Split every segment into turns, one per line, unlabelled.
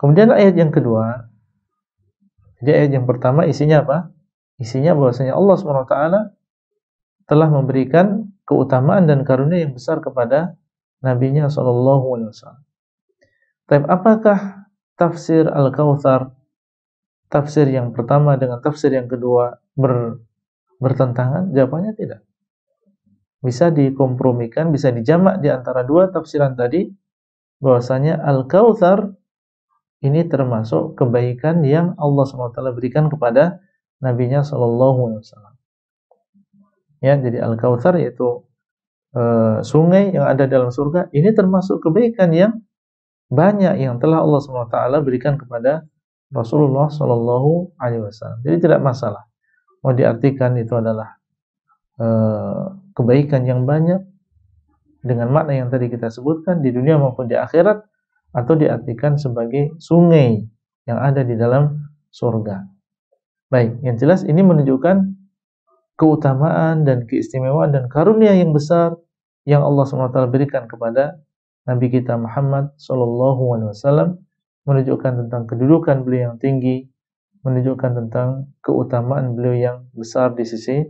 Kemudian ayat yang kedua, jadi ayat yang pertama isinya apa? Isinya bahwasanya Allah SWT telah memberikan keutamaan dan karunia yang besar kepada Nabi-Nya SAW. Tapi apakah tafsir Al-Kautsar, tafsir yang pertama dengan tafsir yang kedua bertentangan? Jawabannya tidak. Bisa dikompromikan, bisa dijamak di antara dua tafsiran tadi, bahwasanya Al-Kautsar ini termasuk kebaikan yang Allah SWT berikan kepada Nabi-Nya SAW. Ya, jadi Al-Kautsar yaitu sungai yang ada dalam surga, ini termasuk kebaikan yang banyak yang telah Allah SWT berikan kepada Rasulullah SAW. Jadi tidak masalah mau diartikan itu adalah kebaikan yang banyak dengan makna yang tadi kita sebutkan di dunia maupun di akhirat, atau diartikan sebagai sungai yang ada di dalam surga. Baik, yang jelas ini menunjukkan keutamaan dan keistimewaan dan karunia yang besar yang Allah SWT berikan kepada Nabi kita Muhammad SAW, menunjukkan tentang kedudukan beliau yang tinggi, menunjukkan tentang keutamaan beliau yang besar di sisi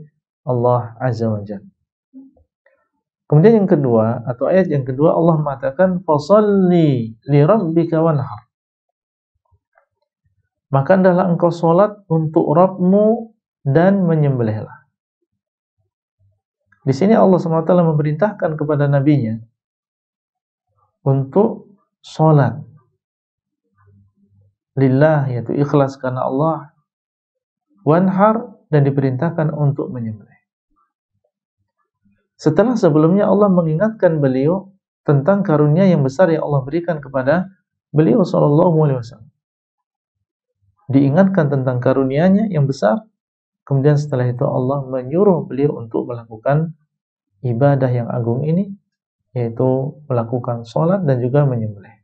Allah Azza wa Jalla. Kemudian yang kedua, atau ayat yang kedua, Allah mengatakan fasholli li rabbika wanhar. Maka hendaklah engkau salat untuk Rabbmu dan menyembelihlah. Di sini Allah SWT memerintahkan kepada nabinya untuk salat lillah, yaitu ikhlas karena Allah, wanhar, dan diperintahkan untuk menyembelih. Setelah sebelumnya Allah mengingatkan beliau tentang karunia yang besar yang Allah berikan kepada beliau SAW. Diingatkan tentang karunia-Nya yang besar, kemudian setelah itu Allah menyuruh beliau untuk melakukan ibadah yang agung ini, yaitu melakukan sholat dan juga menyembelih.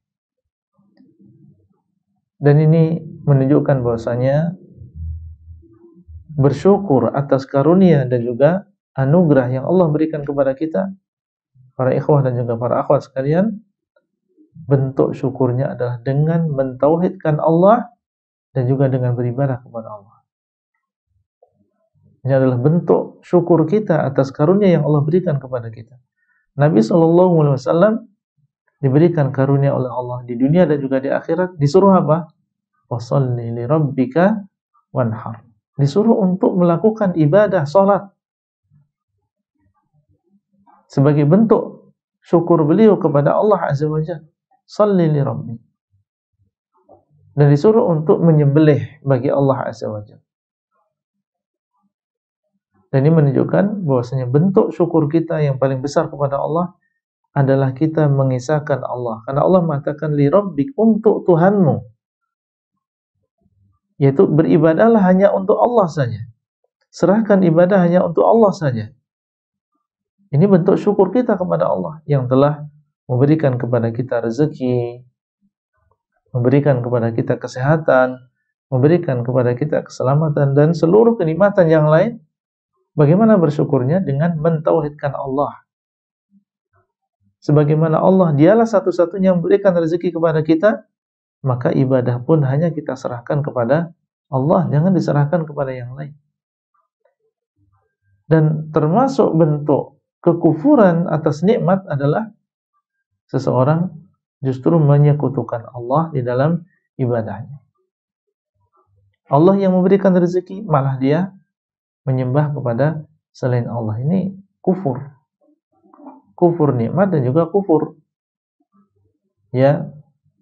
Dan ini menunjukkan bahwasanya bersyukur atas karunia dan juga anugerah yang Allah berikan kepada kita, para ikhwah dan juga para akhwat sekalian, bentuk syukurnya adalah dengan mentauhidkan Allah dan juga dengan beribadah kepada Allah. Ini adalah bentuk syukur kita atas karunia yang Allah berikan kepada kita. Nabi SAW diberikan karunia oleh Allah di dunia dan juga di akhirat. Disuruh apa? Fasholli li rabbika wanhar. Disuruh untuk melakukan ibadah salat sebagai bentuk syukur beliau kepada Allah Azza wa Jalla. Shalli li rabbi. Dan disuruh untuk menyembelih bagi Allah Azza wa Jalla. Dan ini menunjukkan bahwasanya bentuk syukur kita yang paling besar kepada Allah adalah kita mengisahkan Allah. Karena Allah mengatakan li rabbik, untuk Tuhanmu. Yaitu beribadahlah hanya untuk Allah saja. Serahkan ibadah hanya untuk Allah saja. Ini bentuk syukur kita kepada Allah yang telah memberikan kepada kita rezeki, memberikan kepada kita kesehatan, memberikan kepada kita keselamatan dan seluruh kenikmatan yang lain. Bagaimana bersyukurnya? Dengan mentauhidkan Allah. Sebagaimana Allah dialah satu-satunya yang memberikan rezeki kepada kita, maka ibadah pun hanya kita serahkan kepada Allah, jangan diserahkan kepada yang lain. Dan termasuk bentuk kekufuran atas nikmat adalah seseorang justru menyekutukan Allah di dalam ibadahnya. Allah yang memberikan rezeki, malah dia menyembah kepada selain Allah. Ini kufur. Kufur nikmat dan juga kufur, ya,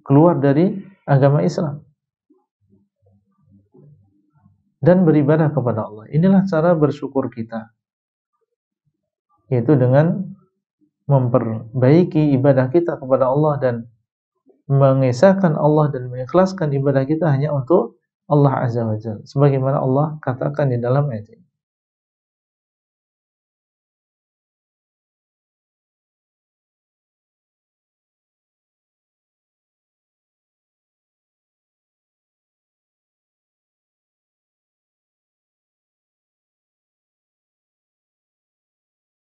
keluar dari agama Islam. Dan beribadah kepada Allah. Inilah cara bersyukur kita, yaitu dengan memperbaiki ibadah kita kepada Allah dan mengesahkan Allah dan mengikhlaskan ibadah kita hanya untuk Allah Azza wa Jalla, sebagaimana Allah katakan di dalam ayat ini.